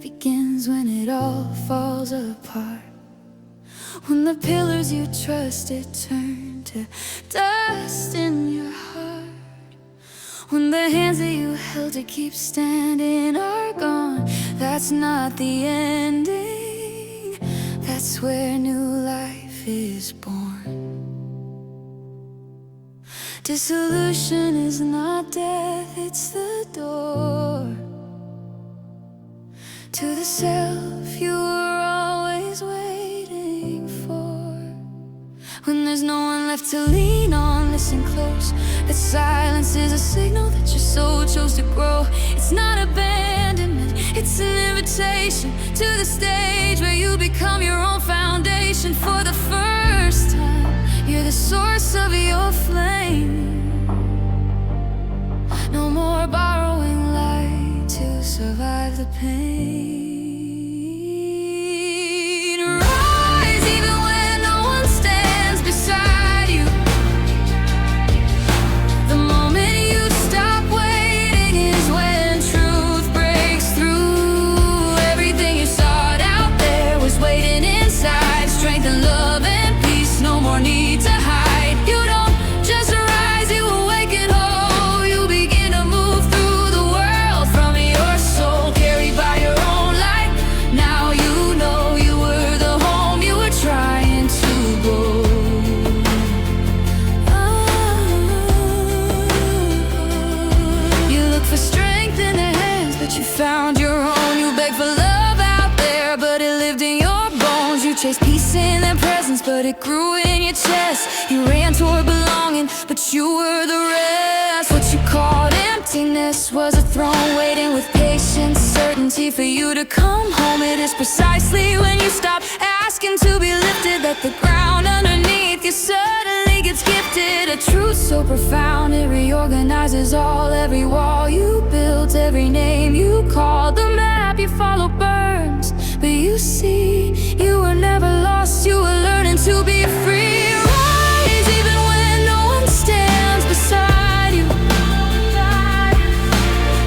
begins when it all falls apart. When the pillars you trusted turn to dust in your heart. When the hands that you held to keep standing are gone. That's not the ending. That's where new life is born. Dissolution is not death, it's the door to the self you were always waiting for. When there's no one left to lean on, listen close. That silence is a signal that your soul chose to grow. It's not abandonment, it's an invitation to the stage where you become your own foundation. For the first time, you're the source of your flame. No more borrowing light to survive the pain. Rise even when no one stands beside you. The moment you stop waiting is when truth breaks through. Everything you sought out there was waiting inside. Strength and love and peace, no more need to hide. You don't just rise, you awaken whole. You begin to move through the world from your soul, carried by your own light. Now you know you were the home you were trying to go. You look for strength in the hands, but you found your own. You beg for love out there, but it lived in your bones. You chased peace in their presence, but it grew in your chest. You ran toward belonging, but you were the rest. What you called emptiness was a throne waiting with patience, certainty for you to come home. It is precisely when you stop asking to be lifted that the ground underneath you suddenly gets gifted. A truth so profound it reorganizes all. Every wall you built, every name you called, the map you follow burns. But you see, you were never lost, you were learning to be free. Rise even when no one stands beside you.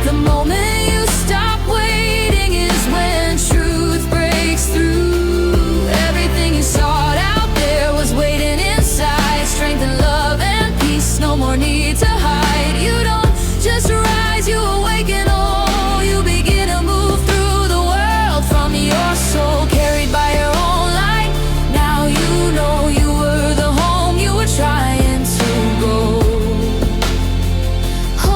The moment you stop waiting is when truth breaks through. Everything you sought out there was waiting inside. Strength and love and peace, no more need to hide. You don't just rise, you awaken all. You begin to move through the world from your soul, carried by your own light. Now you know you were the home you were trying to go. Oh,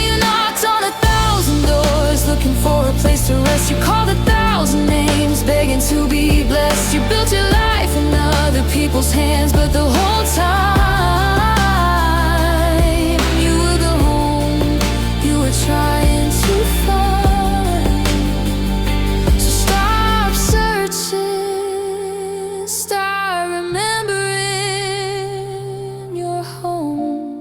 you knocked on 1,000 doors, looking for a place to rest. You called 1,000 names, begging to be blessed. You built your life in other people's hands, but the whole time you were the home you were trying to find. So stop searching, start remembering your home.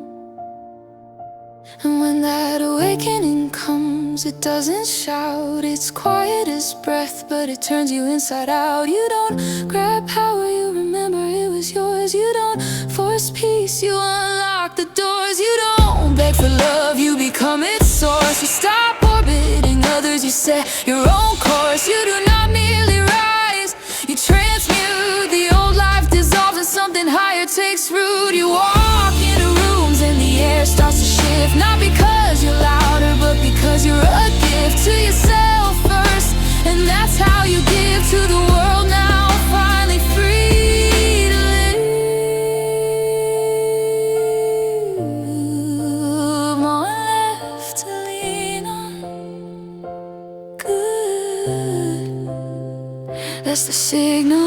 And when that awakening comes, it doesn't shout, it's quiet as breath, but it turns you inside out. You don't grab power, you remember it was yours. You don't force peace, you unlock the doors. You don't beg for love, you become its source. You stop orbiting others, you set your own course. You do not merely rise, you transmute. The old life dissolves and something higher takes root. You walk into rooms and the air starts to shift, not because you're louder, but because you're a gift to yourself first. And that's how you give to the world now, finally free to live. More left to lean on. Good, that's the signal